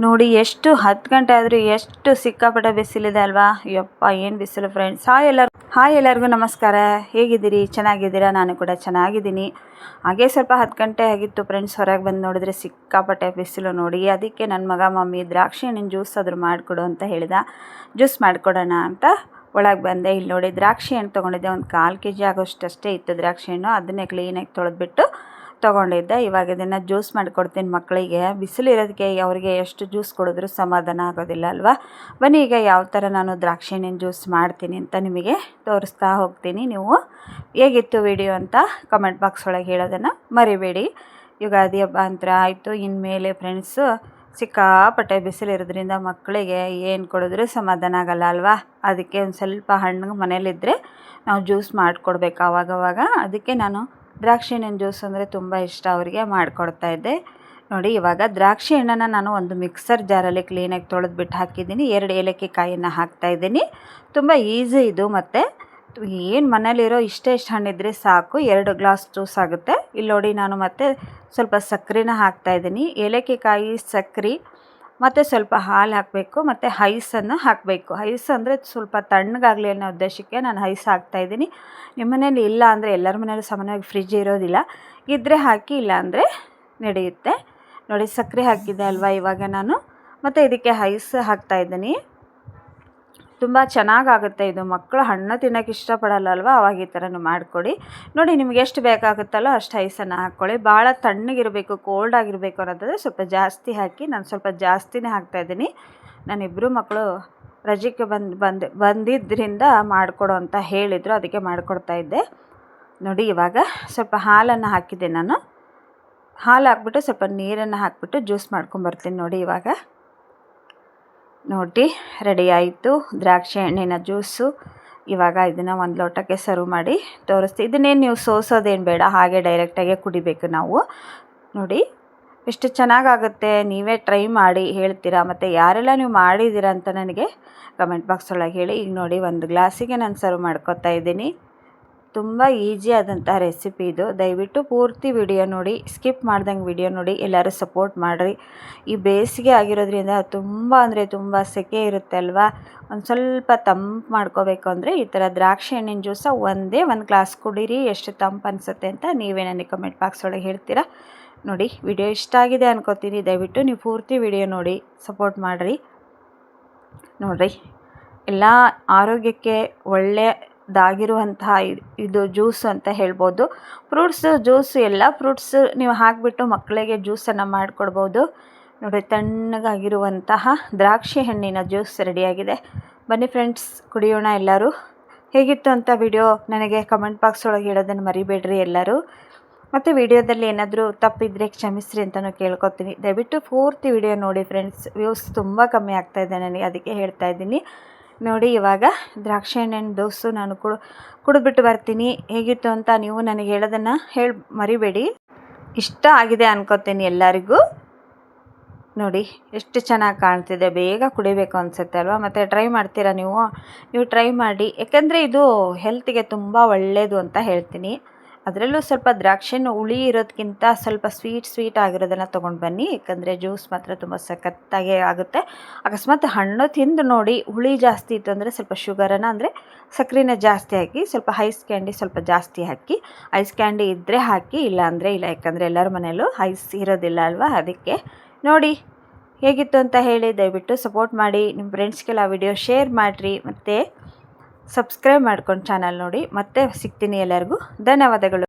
ನೋಡಿ ಎಷ್ಟು 10 ಗಂಟೆ ಆದರೂ ಎಷ್ಟು ಸಿಕ್ಕಾಪಟ್ಟೆ ಬಿಸಿಲಿದೆ ಅಲ್ವಾ. ಯಪ್ಪ ಏನು ಬಿಸಿಲು ಫ್ರೆಂಡ್ಸ್. ಹಾಯ್ ಎಲ್ಲರಿಗೂ ನಮಸ್ಕಾರ. ಹೇಗಿದ್ದೀರಿ? ಚೆನ್ನಾಗಿದ್ದೀರಾ? ನಾನು ಕೂಡ ಚೆನ್ನಾಗಿದ್ದೀನಿ. ಹಾಗೆ ಸ್ವಲ್ಪ 10 ಗಂಟೆ ಆಗಿತ್ತು ಫ್ರೆಂಡ್ಸ್. ಹೊರಗೆ ಬಂದು ನೋಡಿದ್ರೆ ಸಿಕ್ಕಾಪಟ್ಟೆ ಬಿಸಿಲು ನೋಡಿ. ಅದಕ್ಕೆ ನನ್ನ ಮಗ ಮಮ್ಮಿ ದ್ರಾಕ್ಷಿ ಹಣ್ಣಿನ ಜ್ಯೂಸ್ ಆದರೂ ಮಾಡಿಕೊಡು ಅಂತ ಹೇಳಿದ. ಜ್ಯೂಸ್ ಮಾಡಿಕೊಡೋಣ ಅಂತ ಒಳಗೆ ಬಂದೆ. ಇಲ್ಲಿ ನೋಡಿ ದ್ರಾಕ್ಷಿ ಹಣ್ಣು ತೊಗೊಂಡಿದ್ದೆ. ಒಂದು 1/4 kg ಆಗೋಷ್ಟೇ ಇತ್ತು ದ್ರಾಕ್ಷಿ ಹಣ್ಣು. ಅದನ್ನೇ ಕ್ಲೀನಾಗಿ ತೊಳೆದ್ಬಿಟ್ಟು ತೊಗೊಂಡಿದ್ದೆ. ಇವಾಗ ಇದನ್ನು ಜ್ಯೂಸ್ ಮಾಡಿಕೊಡ್ತೀನಿ ಮಕ್ಕಳಿಗೆ. ಬಿಸಿಲು ಇರೋದಕ್ಕೆ ಅವರಿಗೆ ಎಷ್ಟು ಜ್ಯೂಸ್ ಕೊಡಿದ್ರೂ ಸಮಾಧಾನ ಆಗೋದಿಲ್ಲ ಅಲ್ವಾ. ಬನ್ನಿ ಈಗ ಯಾವ ಥರ ನಾನು ದ್ರಾಕ್ಷಿ ಹಣ್ಣಿನ ಜ್ಯೂಸ್ ಮಾಡ್ತೀನಿ ಅಂತ ನಿಮಗೆ ತೋರಿಸ್ತಾ ಹೋಗ್ತೀನಿ. ನೀವು ಹೇಗಿತ್ತು ವಿಡಿಯೋ ಅಂತ ಕಮೆಂಟ್ ಬಾಕ್ಸ್ ಒಳಗೆ ಹೇಳೋದನ್ನು ಮರಿಬೇಡಿ. ಯುಗಾದಿ ಹಬ್ಬ ಅಂತ ಆಯಿತು. ಇನ್ಮೇಲೆ ಫ್ರೆಂಡ್ಸು ಸಿಕ್ಕಾಪಟ್ಟೆ ಬಿಸಿಲು ಇರೋದ್ರಿಂದ ಮಕ್ಕಳಿಗೆ ಏನು ಕೊಡಿದ್ರೂ ಸಮಾಧಾನ ಆಗಲ್ಲ ಅಲ್ವಾ. ಅದಕ್ಕೆ ಒಂದು ಸ್ವಲ್ಪ ಹಣ್ಣು ಮನೇಲಿದ್ದರೆ ನಾವು ಜ್ಯೂಸ್ ಮಾಡಿಕೊಡ್ಬೇಕು ಆವಾಗವಾಗ. ಅದಕ್ಕೆ ನಾನು ದ್ರಾಕ್ಷಿ ಹಣ್ಣಿನ ಜ್ಯೂಸ್ ಅಂದರೆ ತುಂಬ ಇಷ್ಟ ಅವರಿಗೆ, ಮಾಡಿಕೊಡ್ತಾಯಿದ್ದೆ. ನೋಡಿ ಇವಾಗ ದ್ರಾಕ್ಷಿ ಹಣ್ಣನ್ನು ನಾನು ಒಂದು ಮಿಕ್ಸರ್ ಜಾರಲ್ಲಿ ಕ್ಲೀನಾಗಿ ತೊಳೆದ್ಬಿಟ್ಟು ಹಾಕಿದ್ದೀನಿ. 2 ಏಲಕ್ಕಿ ಕಾಯನ್ನು ಹಾಕ್ತಾಯಿದ್ದೀನಿ. ತುಂಬ ಈಸಿ ಇದು. ಮತ್ತು ಏನು ಮನೇಲಿರೋ ಇಷ್ಟೇ ಹಣ್ಣಿದ್ರೆ ಸಾಕು, 2 ಗ್ಲಾಸ್ ಜ್ಯೂಸ್ ಆಗುತ್ತೆ. ಇಲ್ಲಿ ನೋಡಿ ನಾನು ಮತ್ತೆ ಸ್ವಲ್ಪ ಸಕ್ಕರೆನ ಹಾಕ್ತಾಯಿದ್ದೀನಿ. ಏಲಕ್ಕಿ ಕಾಯಿ, ಸಕ್ಕರೆ ಮತ್ತು ಸ್ವಲ್ಪ ಹಾಲು ಹಾಕಬೇಕು ಮತ್ತು ಐಸನ್ನು ಹಾಕಬೇಕು. ಐಸ್ ಅಂದರೆ ಸ್ವಲ್ಪ ತಣ್ಣಗಾಗಲಿ ಅನ್ನೋ ಉದ್ದೇಶಕ್ಕೆ ನಾನು ಐಸ್ ಹಾಕ್ತಾಯಿದ್ದೀನಿ. ನಿಮ್ಮ ಮನೇಲಿ ಇಲ್ಲ ಅಂದರೆ, ಎಲ್ಲರ ಮನೇಲಿ ಸಾಮಾನ್ಯವಾಗಿ ಫ್ರಿಜ್ ಇರೋದಿಲ್ಲ, ಇದ್ದರೆ ಹಾಕಿ, ಇಲ್ಲ ಅಂದರೆ ನಡೆಯುತ್ತೆ. ನೋಡಿ ಸಕ್ಕರೆ ಹಾಕಿದ್ದೆ ಅಲ್ವಾ ಇವಾಗ ನಾನು. ಮತ್ತು ಇದಕ್ಕೆ ಐಸ್ ಹಾಕ್ತಾಯಿದ್ದೀನಿ. ತುಂಬ ಚೆನ್ನಾಗಾಗುತ್ತೆ ಇದು. ಮಕ್ಕಳು ಹಣ್ಣು ತಿನ್ನೋಕ್ಕೆ ಇಷ್ಟಪಡಲ್ಲ ಅಲ್ವಾ, ಅವಾಗ ಈ ಥರನೂ ಮಾಡಿಕೊಡಿ. ನೋಡಿ ನಿಮಗೆ ಎಷ್ಟು ಬೇಕಾಗುತ್ತಲ್ಲೋ ಅಷ್ಟು ಐಸನ್ನು ಹಾಕ್ಕೊಳ್ಳಿ. ಭಾಳ ತಣ್ಣಗಿರಬೇಕು, ಕೋಲ್ಡ್ ಆಗಿರಬೇಕು ಅನ್ನೋದಾದರೆ ಸ್ವಲ್ಪ ಜಾಸ್ತಿ ಹಾಕಿ. ನಾನು ಸ್ವಲ್ಪ ಜಾಸ್ತಿನೇ ಹಾಕ್ತಾಯಿದ್ದೀನಿ. ನಾನಿಬ್ಬರು ಮಕ್ಕಳು ರಜೆಗೆ ಬಂದಿದ್ದರಿಂದ ಮಾಡಿಕೊಡು ಅಂತ ಹೇಳಿದರು, ಅದಕ್ಕೆ ಮಾಡಿಕೊಡ್ತಾಯಿದ್ದೆ. ನೋಡಿ ಇವಾಗ ಸ್ವಲ್ಪ ಹಾಲನ್ನು ಹಾಕಿದ್ದೆ ನಾನು. ಹಾಲು ಹಾಕ್ಬಿಟ್ಟು ಸ್ವಲ್ಪ ನೀರನ್ನು ಹಾಕ್ಬಿಟ್ಟು ಜ್ಯೂಸ್ ಮಾಡ್ಕೊಂಬರ್ತೀನಿ. ನೋಡಿ ಇವಾಗ ನೋಡಿ ರೆಡಿ ಆಯಿತು ದ್ರಾಕ್ಷಿ ಹಣ್ಣಿನ ಜ್ಯೂಸು. ಇವಾಗ ಇದನ್ನು ಒಂದು ಲೋಟಕ್ಕೆ ಸರ್ವ್ ಮಾಡಿ ತೋರಿಸ್ತೀವಿ. ಇದನ್ನೇನು ನೀವು ಸೋಸೋದೇನು ಬೇಡ, ಹಾಗೆ ಡೈರೆಕ್ಟಾಗೆ ಕುಡಿಬೇಕು ನಾವು. ನೋಡಿ ಎಷ್ಟು ಚೆನ್ನಾಗಾಗುತ್ತೆ. ನೀವೇ ಟ್ರೈ ಮಾಡಿ ಹೇಳ್ತೀರಾ. ಮತ್ತು ಯಾರೆಲ್ಲ ನೀವು ಮಾಡಿದ್ದೀರಾ ಅಂತ ನನಗೆ ಕಮೆಂಟ್ ಬಾಕ್ಸ್ ಒಳಗೆ ಹೇಳಿ. ಈಗ ನೋಡಿ ಒಂದು ಗ್ಲಾಸಿಗೆ ನಾನು ಸರ್ವ್ ಮಾಡ್ಕೊತಾ ಇದ್ದೀನಿ. ತುಂಬ ಈಸಿ ಆದಂಥ ರೆಸಿಪಿ ಇದು. ದಯವಿಟ್ಟು ಪೂರ್ತಿ ವಿಡಿಯೋ ನೋಡಿ, ಸ್ಕಿಪ್ ಮಾಡ್ದಂಗೆ ವಿಡಿಯೋ ನೋಡಿ. ಎಲ್ಲರೂ ಸಪೋರ್ಟ್ ಮಾಡಿರಿ. ಈ ಬೇಸಿಗೆ ಆಗಿರೋದ್ರಿಂದ ತುಂಬ ಅಂದರೆ ತುಂಬ ಸೆಕೆ ಇರುತ್ತೆ ಅಲ್ವಾ. ಒಂದು ಸ್ವಲ್ಪ ತಂಪು ಮಾಡ್ಕೋಬೇಕು ಅಂದರೆ ಈ ಥರ ದ್ರಾಕ್ಷಿ ಹಣ್ಣಿನ ಜ್ಯೂಸ ಒಂದು ಗ್ಲಾಸ್ ಕುಡೀರಿ. ಎಷ್ಟು ತಂಪು ಅನಿಸುತ್ತೆ ಅಂತ ನೀವೇ ನನಗೆ ಕಮೆಂಟ್ ಬಾಕ್ಸ್ ಒಳಗೆ ಹೇಳ್ತೀರಾ. ನೋಡಿ ವಿಡಿಯೋ ಇಷ್ಟ ಆಗಿದೆ ಅನ್ಕೋತೀನಿ. ದಯವಿಟ್ಟು ನೀವು ಪೂರ್ತಿ ವಿಡಿಯೋ ನೋಡಿ ಸಪೋರ್ಟ್ ಮಾಡಿರಿ. ನೋಡಿರಿ ಎಲ್ಲ ಆರೋಗ್ಯಕ್ಕೆ ಒಳ್ಳೆಯದಾಗಿರುವಂತಹ ಇದು ಜ್ಯೂಸ್ ಅಂತ ಹೇಳ್ಬೋದು. ಜ್ಯೂಸು ಎಲ್ಲ ಫ್ರೂಟ್ಸ್ ನೀವು ಹಾಕಿಬಿಟ್ಟು ಮಕ್ಕಳಿಗೆ ಜ್ಯೂಸನ್ನು ಮಾಡಿಕೊಡ್ಬೋದು. ನೋಡಿ ತಣ್ಣಗಾಗಿರುವಂತಹ ದ್ರಾಕ್ಷಿ ಹಣ್ಣಿನ ಜ್ಯೂಸ್ ರೆಡಿಯಾಗಿದೆ. ಬನ್ನಿ ಫ್ರೆಂಡ್ಸ್ ಕುಡಿಯೋಣ ಎಲ್ಲರೂ. ಹೇಗಿತ್ತು ಅಂತ ವಿಡಿಯೋ ನನಗೆ ಕಮೆಂಟ್ ಬಾಕ್ಸ್ ಒಳಗೆ ಹೇಳೋದನ್ನು ಮರಿಬೇಡ್ರಿ ಎಲ್ಲರೂ. ಮತ್ತು ವಿಡಿಯೋದಲ್ಲಿ ಏನಾದರೂ ತಪ್ಪಿದ್ರೆ ಕ್ಷಮಿಸ್ರಿ ಅಂತಲೂ ಕೇಳ್ಕೊತೀನಿ. ದಯವಿಟ್ಟು ಪೂರ್ತಿ ವಿಡಿಯೋ ನೋಡಿ ಫ್ರೆಂಡ್ಸ್. ವ್ಯೂಸ್ ತುಂಬ ಕಮ್ಮಿ ಆಗ್ತಾಯಿದೆ ನನಗೆ, ಅದಕ್ಕೆ ಹೇಳ್ತಾ ಇದ್ದೀನಿ. ನೋಡಿ ಇವಾಗ ದ್ರಾಕ್ಷಿ ಹಣ್ಣಿನ ಜ್ಯೂಸು ನಾನು ಕುಡಿದ್ಬಿಟ್ಟು ಬರ್ತೀನಿ. ಹೇಗಿತ್ತು ಅಂತ ನೀವು ನನಗೆ ಹೇಳೋದನ್ನು ಮರಿಬೇಡಿ. ಇಷ್ಟ ಆಗಿದೆ ಅನ್ಕೋತೀನಿ ಎಲ್ಲರಿಗೂ. ನೋಡಿ ಎಷ್ಟು ಚೆನ್ನಾಗಿ ಕಾಣ್ತಿದೆ. ಬೇಗ ಕುಡಿಬೇಕು ಅನಿಸುತ್ತೆ ಅಲ್ವಾ. ಮತ್ತು ಟ್ರೈ ಮಾಡ್ತೀರಾ ನೀವು ಟ್ರೈ ಮಾಡಿ. ಯಾಕಂದರೆ ಇದು ಹೆಲ್ತಿಗೆ ತುಂಬ ಒಳ್ಳೆಯದು ಅಂತ ಹೇಳ್ತೀನಿ. ಅದರಲ್ಲೂ ಸ್ವಲ್ಪ ದ್ರಾಕ್ಷಿ ಹಣ್ಣು ಹುಳಿ ಇರೋದಕ್ಕಿಂತ ಸ್ವಲ್ಪ ಸ್ವೀಟ್ ಆಗಿರೋದನ್ನು ತೊಗೊಂಡು ಬನ್ನಿ. ಯಾಕಂದರೆ ಜ್ಯೂಸ್ ಮಾತ್ರ ತುಂಬ ಸಖತ್ತಾಗೇ ಆಗುತ್ತೆ. ಅಕಸ್ಮಾತ್ ಹಣ್ಣು ತಿಂದು ನೋಡಿ ಹುಳಿ ಜಾಸ್ತಿ ಇತ್ತು ಅಂದರೆ ಸ್ವಲ್ಪ ಶುಗರನ್ನು ಅಂದರೆ ಸಕ್ಕರೆನ ಜಾಸ್ತಿ ಹಾಕಿ, ಸ್ವಲ್ಪ ಐಸ್ ಕ್ಯಾಂಡಿ ಸ್ವಲ್ಪ ಜಾಸ್ತಿ ಹಾಕಿ. ಐಸ್ ಕ್ಯಾಂಡಿ ಇದ್ದರೆ ಹಾಕಿ, ಇಲ್ಲ ಅಂದರೆ ಇಲ್ಲ. ಯಾಕಂದರೆ ಎಲ್ಲರ ಮನೆಯಲ್ಲೂ ಐಸ್ ಇರೋದಿಲ್ಲ ಅಲ್ವಾ. ಅದಕ್ಕೆ ನೋಡಿ ಹೇಗಿತ್ತು ಅಂತ ಹೇಳಿ. ದಯವಿಟ್ಟು ಸಪೋರ್ಟ್ ಮಾಡಿ. ನಿಮ್ಮ ಫ್ರೆಂಡ್ಸ್ಗೆಲ್ಲ ವಿಡಿಯೋ ಶೇರ್ ಮಾಡಿರಿ. ಮತ್ತು ಸಬ್ಸ್ಕ್ರೈಬ್ ಮಾಡ್ಕೊಂಡು ಚಾನಲ್ ನೋಡಿ. ಮತ್ತೆ ಸಿಗ್ತೀನಿ ಎಲ್ಲರಿಗೂ. ಧನ್ಯವಾದಗಳು.